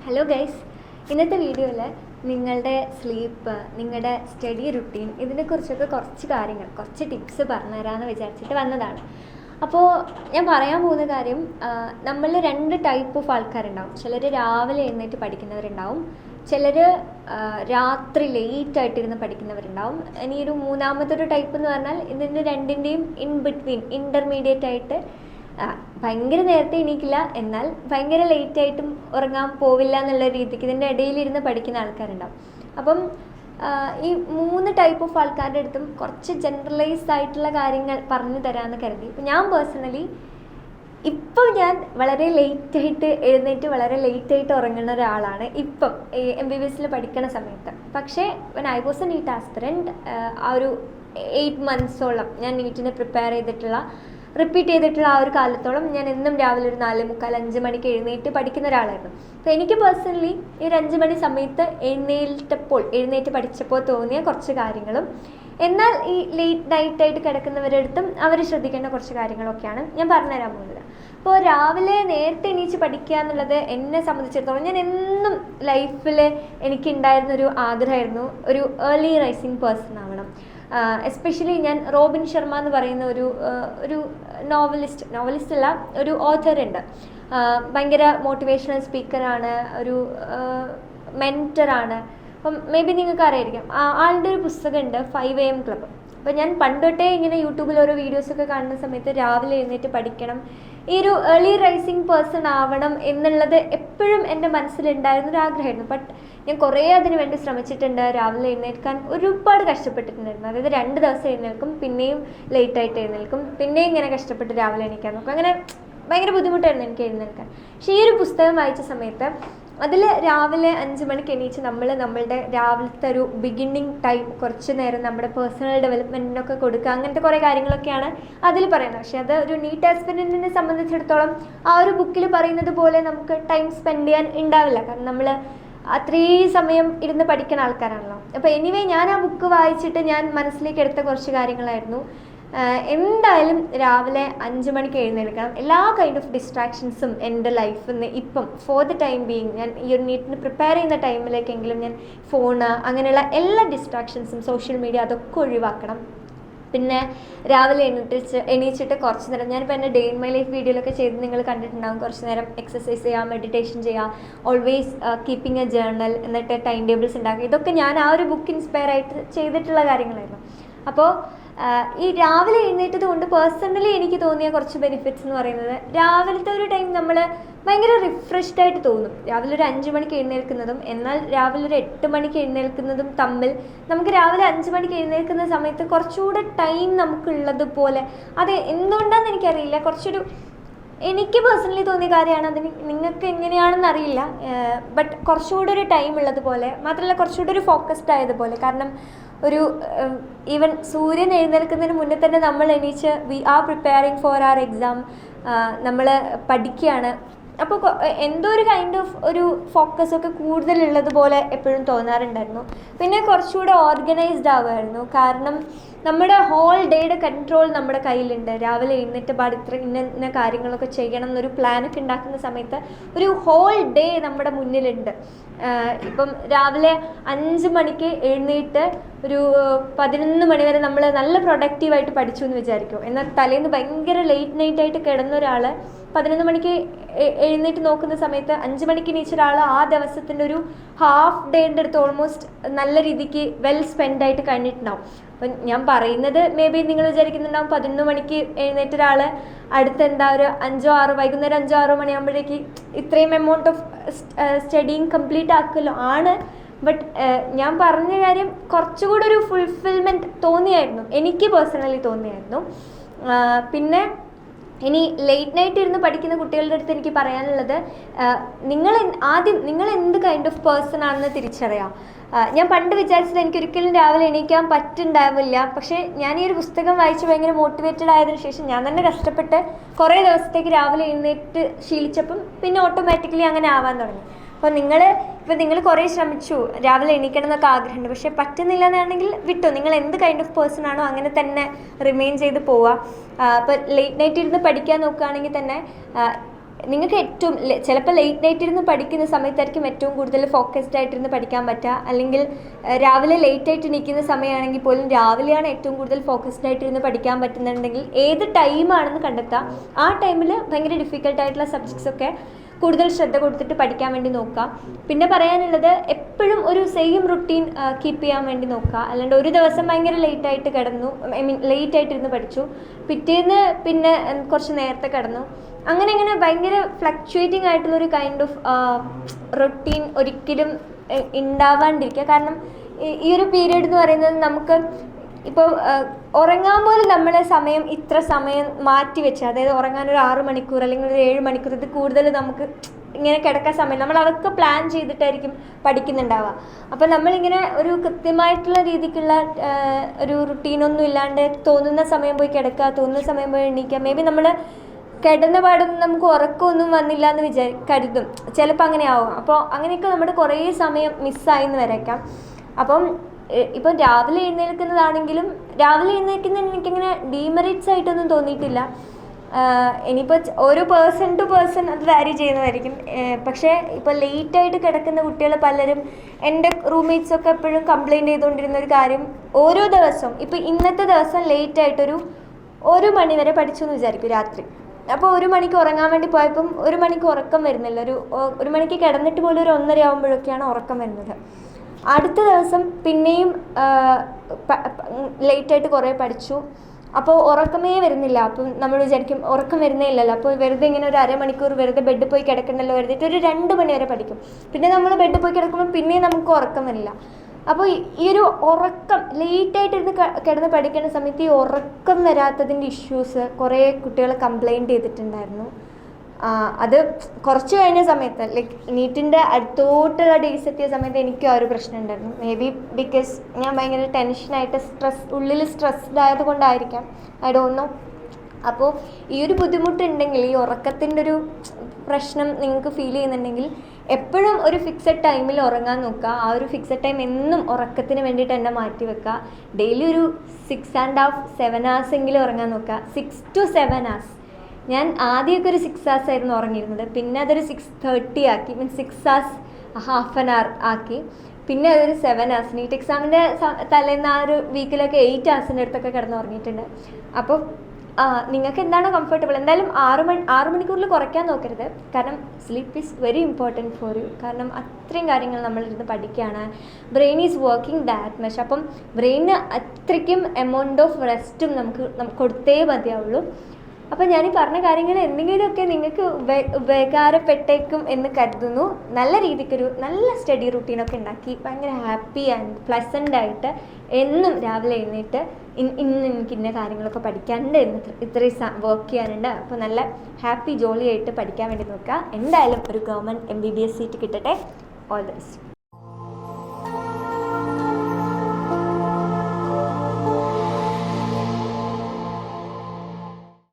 Hello guys, ഇന്നത്തെ വീഡിയോയിൽ നിങ്ങളുടെ സ്ലീപ്പ്, നിങ്ങളുടെ സ്റ്റഡി റുട്ടീൻ ഇതിനെക്കുറിച്ചൊക്കെ കുറച്ച് കാര്യങ്ങൾ, കുറച്ച് ടിപ്സ് പറഞ്ഞുതരാമെന്ന് വിചാരിച്ചിട്ട് വന്നതാണ്. അപ്പോൾ ഞാൻ പറയാൻ പോകുന്ന കാര്യം, നമ്മൾ രണ്ട് ടൈപ്പ് ഓഫ് ആൾക്കാരുണ്ടാവും. ചിലർ രാവിലെ എഴുന്നേറ്റ് പഠിക്കുന്നവരുണ്ടാവും, ചിലർ രാത്രി ലേറ്റായിട്ടിരുന്ന് പഠിക്കുന്നവരുണ്ടാവും. ഇനി ഒരു മൂന്നാമത്തെ ഒരു ടൈപ്പ് എന്ന് പറഞ്ഞാൽ ഇതിൻ്റെ രണ്ടിൻ്റെയും ഇൻ ബിറ്റ്വീൻ, ഇൻ്റർമീഡിയറ്റ് ആയിട്ട് ഭയങ്കര നേരത്തെ എണീക്കില്ല, എന്നാൽ ഭയങ്കര ലേറ്റായിട്ടും ഉറങ്ങാൻ പോവില്ല എന്നുള്ള രീതിക്ക് ഇതിൻ്റെ ഇടയിലിരുന്ന് പഠിക്കുന്ന ആൾക്കാരുണ്ടാവും. അപ്പം ഈ മൂന്ന് ടൈപ്പ് ഓഫ് ആൾക്കാരുടെ അടുത്തും കുറച്ച് ജനറലൈസ്ഡ് ആയിട്ടുള്ള കാര്യങ്ങൾ പറഞ്ഞു തരാമെന്ന് കരുതി. ഇപ്പം ഞാൻ പേഴ്സണലി ഇപ്പം ഞാൻ വളരെ ലേറ്റായിട്ട് എഴുന്നേറ്റ് വളരെ ലേറ്റായിട്ട് ഉറങ്ങുന്ന ഒരാളാണ് ഇപ്പം MBBS പഠിക്കുന്ന സമയത്ത്. പക്ഷേ when I was a NEET aspirant, ആ ഒരു 8 months ഞാൻ നീറ്റിന് പ്രിപ്പയർ ചെയ്തിട്ടുള്ള, റിപ്പീറ്റ് ചെയ്തിട്ടുള്ള ആ ഒരു കാലത്തോളം ഞാൻ എന്നും രാവിലെ ഒരു 4:45-5 മണിക്ക് എഴുന്നേറ്റ് പഠിക്കുന്ന ഒരാളായിരുന്നു. അപ്പോൾ എനിക്ക് പേഴ്സണലി ഈ ഒരു 5 മണി സമയത്ത് എഴുന്നേറ്റ് പഠിച്ചപ്പോൾ തോന്നിയ കുറച്ച് കാര്യങ്ങളും, എന്നാൽ ഈ ലേറ്റ് നൈറ്റായിട്ട് കിടക്കുന്നവരുടെ അടുത്തും അവർ ശ്രദ്ധിക്കേണ്ട കുറച്ച് കാര്യങ്ങളൊക്കെയാണ് ഞാൻ പറഞ്ഞുതരാൻ പോകുന്നത്. അപ്പോൾ രാവിലെ നേരത്തെ എണീച്ച് പഠിക്കുക എന്നുള്ളത് എന്നെ സംബന്ധിച്ചിടത്തോളം, ഞാൻ എന്നും ലൈഫിൽ എനിക്കുണ്ടായിരുന്നൊരു ആഗ്രഹമായിരുന്നു ഒരു ഏർലി റൈസിങ് പേഴ്സൺ ആവണം. എസ്പെഷ്യലി ഞാൻ റോബിൻ ശർമ്മ എന്ന് പറയുന്ന ഒരു നോവലിസ്റ്റ് അല്ല, ഒരു ഓഥറുണ്ട്. ഭയങ്കര മോട്ടിവേഷണൽ സ്പീക്കറാണ്, ഒരു മെൻറ്ററാണ്. അപ്പം മേ ബി നിങ്ങൾക്ക് അറിയായിരിക്കും, ആളുടെ ഒരു പുസ്തകമുണ്ട് 5 AM Club. അപ്പോൾ ഞാൻ പണ്ടൊട്ടേ ഇങ്ങനെ യൂട്യൂബിൽ ഓരോ വീഡിയോസൊക്കെ കാണുന്ന സമയത്ത് രാവിലെ എഴുന്നേറ്റ് പഠിക്കണം, ഈ ഒരു ഏർലി റൈസിങ് പേഴ്സൺ ആവണം എന്നുള്ളത് എപ്പോഴും എൻ്റെ മനസ്സിലുണ്ടായിരുന്ന ഒരു ആഗ്രഹമായിരുന്നു. ബട്ട് ഞാൻ കുറേ അതിന് വേണ്ടി ശ്രമിച്ചിട്ടുണ്ട്. രാവിലെ എഴുന്നേൽക്കാൻ ഒരുപാട് കഷ്ടപ്പെട്ടിട്ടുണ്ടായിരുന്നു. അതായത് 2 ദിവസം എഴുന്നേൽക്കും, പിന്നെയും ലേറ്റായിട്ട് എഴുന്നേൽക്കും, പിന്നെയും ഇങ്ങനെ കഷ്ടപ്പെട്ട് രാവിലെ എണീക്കാൻ നോക്കും. അങ്ങനെ ഭയങ്കര ബുദ്ധിമുട്ടായിരുന്നു എനിക്ക് എഴുന്നേൽക്കാൻ. പക്ഷേ ഈ ഒരു പുസ്തകം വായിച്ച സമയത്ത് അതിൽ രാവിലെ 5 മണിക്ക് എണീച്ച് നമ്മളുടെ രാവിലത്തെ ഒരു ബിഗിന്നിങ് ടൈം കുറച്ച് നേരം നമ്മുടെ പേഴ്സണൽ ഡെവലപ്മെൻറ്റിനൊക്കെ കൊടുക്കുക, അങ്ങനത്തെ കുറേ കാര്യങ്ങളൊക്കെയാണ് അതിൽ പറയുന്നത്. പക്ഷേ അത് ഒരു നീറ്റ് ആസ്പിരൻറ്റിനെ സംബന്ധിച്ചിടത്തോളം ആ ഒരു ബുക്കിൽ പറയുന്നത് പോലെ നമുക്ക് ടൈം സ്പെൻഡ് ചെയ്യാൻ ഉണ്ടാവില്ല. കാരണം നമ്മൾ അത്രയും സമയം ഇരുന്ന് പഠിക്കുന്ന ആൾക്കാരാണല്ലോ. അപ്പോൾ എനിവേ ഞാൻ ആ ബുക്ക് വായിച്ചിട്ട് ഞാൻ മനസ്സിലേക്ക് എടുത്ത കുറച്ച് കാര്യങ്ങളായിരുന്നു, എന്തായാലും രാവിലെ 5 മണിക്ക് എഴുന്നേൽക്കണം. എല്ലാ കൈൻഡ് ഓഫ് ഡിസ്ട്രാക്ഷൻസും എൻ്റെ ലൈഫിൽ നിന്ന് ഇപ്പം ഫോർ ദ ടൈം ബീയിങ്, ഞാൻ ഈ ഒരു നീറ്റിന് പ്രിപ്പയർ ചെയ്യുന്ന ടൈമിലേക്കെങ്കിലും ഞാൻ ഫോണ്, അങ്ങനെയുള്ള എല്ലാ ഡിസ്ട്രാക്ഷൻസും, സോഷ്യൽ മീഡിയ, അതൊക്കെ ഒഴിവാക്കണം. പിന്നെ രാവിലെ എണീച്ചിട്ട് കുറച്ച് നേരം, ഞാനിപ്പോൾ എൻ്റെ ഡേ ഇൻ മൈ ലൈഫ് വീഡിയോയിലൊക്കെ ചെയ്ത് നിങ്ങൾ കണ്ടിട്ടുണ്ടാകും, കുറച്ച് നേരം എക്സസൈസ് ചെയ്യുക, മെഡിറ്റേഷൻ ചെയ്യുക, ഓൾവേസ് കീപ്പിംഗ് എ ജേർണൽ, എന്നിട്ട് ടൈം ടേബിൾസ് ഉണ്ടാക്കുക. ഇതൊക്കെ ഞാൻ ആ ഒരു ബുക്ക് ഇൻസ്പയർ ആയിട്ട് ചെയ്തിട്ടുള്ള കാര്യങ്ങളായിരുന്നു. അപ്പോൾ ഈ രാവിലെ എഴുന്നേറ്റത് കൊണ്ട് പേഴ്സണലി എനിക്ക് തോന്നിയ കുറച്ച് ബെനിഫിറ്റ്സ് എന്ന് പറയുന്നത്, രാവിലത്തെ ഒരു ടൈം നമ്മൾ ഭയങ്കര റിഫ്രഷ്ഡ് ആയിട്ട് തോന്നും. രാവിലെ ഒരു 5 മണിക്ക് എഴുന്നേൽക്കുന്നതും എന്നാൽ രാവിലെ ഒരു 8 മണിക്ക് എഴുന്നേൽക്കുന്നതും തമ്മിൽ, നമുക്ക് രാവിലെ 5 മണിക്ക് എഴുന്നേൽക്കുന്ന സമയത്ത് കുറച്ചുകൂടെ ടൈം നമുക്കുള്ളത് പോലെ, അത് എന്തുകൊണ്ടാണെന്ന് എനിക്കറിയില്ല, കുറച്ചൊരു എനിക്ക് പേഴ്സണലി തോന്നിയ കാര്യമാണ്. അതിന് നിങ്ങൾക്ക് എങ്ങനെയാണെന്ന് അറിയില്ല, ബട്ട് കുറച്ചുകൂടെ ഒരു ടൈം ഉള്ളതുപോലെ, മാത്രമല്ല കുറച്ചുകൂടെ ഒരു ഫോക്കസ്ഡ് ആയതുപോലെ. കാരണം ഒരു ഈവൻ സൂര്യൻ എഴുന്നേൽക്കുന്നതിന് മുന്നേ തന്നെ നമ്മൾ എണീച്ച് we are preparing for our exam, നമ്മൾ പഠിക്കുകയാണ്. അപ്പോൾ എന്തോ ഒരു കൈൻഡ് ഓഫ് ഒരു ഫോക്കസൊക്കെ കൂടുതലുള്ളതുപോലെ എപ്പോഴും തോന്നാറുണ്ടായിരുന്നു. പിന്നെ കുറച്ചുകൂടെ ഓർഗനൈസ്ഡ് ആവുമായിരുന്നു. കാരണം നമ്മുടെ ഹോൾ ഡേയുടെ കൺട്രോൾ നമ്മുടെ കയ്യിലുണ്ട്. രാവിലെ എഴുന്നേറ്റ് പാട് ഇന്ന കാര്യങ്ങളൊക്കെ ചെയ്യണം എന്നൊരു പ്ലാനൊക്കെ ഉണ്ടാക്കുന്ന സമയത്ത് ഒരു ഹോൾ ഡേ നമ്മുടെ മുന്നിലുണ്ട്. ഇപ്പം രാവിലെ 5 മണിക്ക് എഴുന്നേറ്റ് ഒരു 11 മണി വരെ നമ്മൾ നല്ല പ്രൊഡക്റ്റീവായിട്ട് പഠിച്ചു എന്ന് വിചാരിക്കും. എന്നാൽ തലേന്ന് ഭയങ്കര ലേറ്റ് നൈറ്റായിട്ട് കിടന്ന ഒരാൾ 11 മണിക്ക് എഴുന്നേറ്റ് നോക്കുന്ന സമയത്ത് 5 മണിക്ക് എണീച്ച ഒരാൾ ആ ദിവസത്തിൻ്റെ ഒരു ഹാഫ് ഡേൻ്റെ അടുത്ത് ഓൾമോസ്റ്റ് നല്ല രീതിക്ക് വെൽ സ്പെൻഡ് ആയിട്ട് കഴിഞ്ഞിട്ടുണ്ടാവും. അപ്പം ഞാൻ പറയുന്നത് മേ ബി നിങ്ങൾ വിചാരിക്കുന്നുണ്ടാവും 11 മണിക്ക് എഴുന്നേറ്റ ഒരാൾ അടുത്ത് എന്താ ഒരു 5-6 വൈകുന്നേരം 5-6 മണിയാകുമ്പോഴേക്ക് ഇത്രയും എമൗണ്ട് ഓഫ് സ്റ്റഡിങ് കംപ്ലീറ്റ് ആക്കുമല്ലോ ആണ്. ബട്ട് ഞാൻ പറഞ്ഞ കാര്യം കുറച്ചുകൂടെ ഒരു ഫുൾഫിൽമെൻറ്റ് തോന്നിയായിരുന്നു, എനിക്ക് പേഴ്സണലി തോന്നിയായിരുന്നു. പിന്നെ ഇനി ലേറ്റ് നൈറ്റ് ഇരുന്ന് പഠിക്കുന്ന കുട്ടികളുടെ അടുത്ത് എനിക്ക് പറയാനുള്ളത്, നിങ്ങൾ എന്ത് കൈൻഡ് ഓഫ് പേഴ്സൺ ആണെന്ന് തിരിച്ചറിയാം. ഞാൻ പണ്ട് വിചാരിച്ചത് എനിക്കൊരിക്കലും രാവിലെ എണീക്കാൻ പറ്റുന്നുണ്ടാവില്ല. പക്ഷേ ഞാൻ ഈ ഒരു പുസ്തകം വായിച്ച് ഭയങ്കര മോട്ടിവേറ്റഡ് ആയതിനു ശേഷം ഞാൻ തന്നെ കഷ്ടപ്പെട്ട് കുറേ ദിവസത്തേക്ക് രാവിലെ എഴുന്നേറ്റ് ശീലിച്ചപ്പം പിന്നെ ഓട്ടോമാറ്റിക്കലി അങ്ങനെ ആവാൻ തുടങ്ങി. അപ്പോൾ നിങ്ങൾ കുറേ ശ്രമിച്ചു, രാവിലെ എണീക്കണം എന്നൊക്കെ ആഗ്രഹമുണ്ട്, പക്ഷേ പറ്റുന്നില്ല എന്നാണെങ്കിൽ വിട്ടോ. നിങ്ങൾ എന്ത് കൈൻഡ് ഓഫ് പേഴ്സൺ ആണോ അങ്ങനെ തന്നെ റിമെയിൻ ചെയ്ത് പോവുക. ഇപ്പോൾ ലേറ്റ് നൈറ്റ് ഇരുന്ന് പഠിക്കാൻ നോക്കുകയാണെങ്കിൽ തന്നെ നിങ്ങൾക്ക് ഏറ്റവും ചിലപ്പോൾ ലേറ്റ് നൈറ്റ് ഇരുന്ന് പഠിക്കുന്ന സമയത്തായിരിക്കും ഏറ്റവും കൂടുതൽ ഫോക്കസ്ഡ് ആയിട്ടിരുന്ന് പഠിക്കാൻ പറ്റുക, അല്ലെങ്കിൽ രാവിലെ ലേറ്റ് ആയിട്ട് നിൽക്കുന്ന സമയമാണെങ്കിൽ പോലും രാവിലെയാണ് ഏറ്റവും കൂടുതൽ ഫോക്കസ്ഡ് ആയിട്ടിരുന്ന് പഠിക്കാൻ പറ്റുന്നുണ്ടെങ്കിൽ ഏത് ടൈമാണെന്ന് കണ്ടെത്തുക. ആ ടൈമിൽ ഭയങ്കര ഡിഫിക്കൽട്ടായിട്ടുള്ള സബ്ജക്ട്സൊക്കെ കൂടുതൽ ശ്രദ്ധ കൊടുത്തിട്ട് പഠിക്കാൻ വേണ്ടി നോക്കുക. പിന്നെ പറയാനുള്ളത്, എപ്പോഴും ഒരു സെയിം റുട്ടീൻ കീപ്പ് ചെയ്യാൻ വേണ്ടി നോക്കുക. അല്ലാണ്ട് ഒരു ദിവസം ഭയങ്കര ലേറ്റായിട്ട് കിടന്നു, ലേറ്റായിട്ടിരുന്ന് പഠിച്ചു, പിറ്റേന്ന് പിന്നെ കുറച്ച് നേരത്തെ കിടന്നു, അങ്ങനെ ഭയങ്കര ഫ്ലക്ച്വേറ്റിംഗ് ആയിട്ടുള്ളൊരു കൈൻഡ് ഓഫ് റൊട്ടീൻ ഒരിക്കലും ഉണ്ടാവാണ്ടിരിക്കുക. കാരണം ഈ ഒരു പീരീഡ് എന്ന് പറയുന്നത് നമുക്ക് ഇപ്പോൾ ഉറങ്ങാൻ പോലും നമ്മളെ സമയം ഇത്ര സമയം മാറ്റി വെച്ച്, അതായത് ഉറങ്ങാൻ ഒരു 6 മണിക്കൂർ അല്ലെങ്കിൽ ഒരു 7 മണിക്കൂർ, ഇത് കൂടുതൽ നമുക്ക് ഇങ്ങനെ കിടക്കാൻ സമയം നമ്മൾ അതൊക്കെ പ്ലാൻ ചെയ്തിട്ടായിരിക്കും പഠിക്കുന്നുണ്ടാവുക. അപ്പോൾ നമ്മളിങ്ങനെ ഒരു കൃത്യമായിട്ടുള്ള രീതിക്കുള്ള ഒരു റുട്ടീനൊന്നും ഇല്ലാണ്ട് തോന്നുന്ന സമയം പോയി കിടക്കുക, തോന്നുന്ന സമയം പോയി എണീക്കുക. മേ ബി നമ്മൾ കിടന്ന പാടൊന്നും നമുക്ക് ഉറക്കമൊന്നും വന്നില്ല എന്ന് കരുതും, ചിലപ്പോൾ അങ്ങനെ ആവും. അപ്പോൾ അങ്ങനെയൊക്കെ നമ്മുടെ കുറേ സമയം മിസ്സായി എന്ന് വരേക്കാം. അപ്പം ഇപ്പം രാവിലെ എഴുന്നേൽക്കുന്നതാണെങ്കിലും രാവിലെ എഴുന്നേൽക്കുന്നതിന് എനിക്കിങ്ങനെ ഡീമെറിറ്റ്സ് ആയിട്ടൊന്നും തോന്നിയിട്ടില്ല. ഇനിയിപ്പോൾ ഓരോ പേഴ്സൺ ടു പേഴ്സൺ അത് വാരി ചെയ്യുന്നതായിരിക്കും. പക്ഷേ ഇപ്പോൾ ലേറ്റായിട്ട് കിടക്കുന്ന കുട്ടികൾ പലരും, എൻ്റെ റൂംമേറ്റ്സൊക്കെ എപ്പോഴും കംപ്ലയിൻറ്റ് ചെയ്തുകൊണ്ടിരുന്ന ഒരു കാര്യം, ഓരോ ദിവസവും ഇപ്പോൾ ഇന്നത്തെ ദിവസം ലേറ്റായിട്ടൊരു 1 മണി വരെ പഠിച്ചു എന്ന് വിചാരിക്കും രാത്രി. അപ്പോൾ 1 മണിക്ക് ഉറങ്ങാൻ വേണ്ടി പോയപ്പം 1 മണിക്ക് ഉറക്കം വരുന്നില്ല, ഒരു മണിക്ക് കിടന്നിട്ട് പോലും ഒരു 1:30 ആകുമ്പോഴൊക്കെയാണ് ഉറക്കം വരുന്നത്. അടുത്ത ദിവസം പിന്നെയും ലേറ്റായിട്ട് കുറേ പഠിച്ചു, അപ്പോൾ ഉറക്കമേ വരുന്നില്ല. അപ്പം നമ്മൾ വിചാരിക്കും ഉറക്കം വരുന്നേ ഇല്ലല്ലോ, അപ്പോൾ വെറുതെ ഇങ്ങനെ ഒരു 1/2 മണിക്കൂർ വെറുതെ ബെഡിൽ പോയി കിടക്കണ്ടല്ലോ കരുതിയിട്ട് ഒരു 2 മണി വരെ പഠിക്കും. പിന്നെ നമ്മൾ ബെഡിൽ പോയി കിടക്കുമ്പോൾ പിന്നെയും നമുക്ക് ഉറക്കം വരില്ല. അപ്പോൾ ഈ ഒരു ഉറക്കം ലേറ്റായിട്ടിരുന്ന് കിടന്ന് പഠിക്കുന്ന സമയത്ത് ഈ ഉറക്കം വരാത്തതിൻ്റെ ഇഷ്യൂസ് കുറേ കുട്ടികൾ കംപ്ലയിൻറ്റ് ചെയ്തിട്ടുണ്ടായിരുന്നു. അത് കുറച്ച് കഴിഞ്ഞ സമയത്ത്, ലൈക്ക് നീറ്റിൻ്റെ അടുത്തോട്ടുള്ള ഡേയ്സ് എത്തിയ സമയത്ത് എനിക്കും ആ ഒരു പ്രശ്നം ഉണ്ടായിരുന്നു. മേ ബി ബിക്കോസ് ഞാൻ ഭയങ്കര ടെൻഷനായിട്ട് ഉള്ളിൽ സ്ട്രെസ്ഡ് ആയതുകൊണ്ടായിരിക്കാം, ഐ ഡോണ്ട് നോ. അപ്പോൾ ഈ ഒരു ബുദ്ധിമുട്ടുണ്ടെങ്കിൽ, ഈ ഉറക്കത്തിൻ്റെ ഒരു പ്രശ്നം നിങ്ങൾക്ക് ഫീൽ ചെയ്യുന്നുണ്ടെങ്കിൽ എപ്പോഴും ഒരു ഫിക്സഡ് ടൈമിൽ ഉറങ്ങാൻ നോക്കുക. ആ ഒരു ഫിക്സഡ് ടൈം എന്നും ഉറക്കത്തിന് വേണ്ടിയിട്ട് തന്നെ മാറ്റി വെക്കുക. ഡെയിലി ഒരു 6.5 7 hours എങ്കിലും ഉറങ്ങാൻ നോക്കുക. 6 to 7 hours. ഞാൻ ആദ്യമൊക്കെ ഒരു 6 hours ആയിരുന്നു ഉറങ്ങിയിരുന്നത്, പിന്നെ അതൊരു 6:30 ആക്കി, മീൻസ് 6 hours ½ an hour ആക്കി, പിന്നെ അതൊരു 7 hours. നീറ്റ് എക്സാമിൻ്റെ തലേന്ന് ആ ഒരു വീക്കിലൊക്കെ 8 hours അടുത്തൊക്കെ കിടന്ന് ഉറങ്ങിയിട്ടുണ്ട്. അപ്പോൾ നിങ്ങൾക്ക് എന്താണോ കംഫർട്ടബിൾ, എന്തായാലും 6 മണിക്കൂറിൽ കുറയ്ക്കാൻ നോക്കരുത്. കാരണം sleep is very important for you. കാരണം അത്രയും കാര്യങ്ങൾ നമ്മളിരുന്ന് പഠിക്കുകയാണ്, brain is working that much. അപ്പം ബ്രെയിന് അത്രയ്ക്കും എമൗണ്ട് ഓഫ് റെസ്റ്റും നമുക്ക് കൊടുത്തേ മതിയാവുള്ളൂ. അപ്പം ഞാൻ ഈ പറഞ്ഞ കാര്യങ്ങൾ എന്തെങ്കിലുമൊക്കെ നിങ്ങൾക്ക് ഉപകാരപ്പെട്ടേക്കും എന്ന് കരുതുന്നു. നല്ല രീതിക്കൊരു നല്ല സ്റ്റഡി റുട്ടീനൊക്കെ ഉണ്ടാക്കി ഭയങ്കര ഹാപ്പി ആൻഡ് പ്ലസൻ്റ് ആയിട്ട് എന്നും രാവിലെ എഴുന്നേറ്റ് ഇന്ന് എനിക്ക് ഇന്ന കാര്യങ്ങളൊക്കെ പഠിക്കാനുണ്ട്, ഇത്രയും വർക്ക് ചെയ്യാനുണ്ട്, അപ്പോൾ നല്ല ഹാപ്പി ജോളിയായിട്ട് പഠിക്കാൻ വേണ്ടി നോക്കുക. എന്തായാലും ഒരു ഗവൺമെൻറ് MBBS സീറ്റ് കിട്ടട്ടെ. All the best.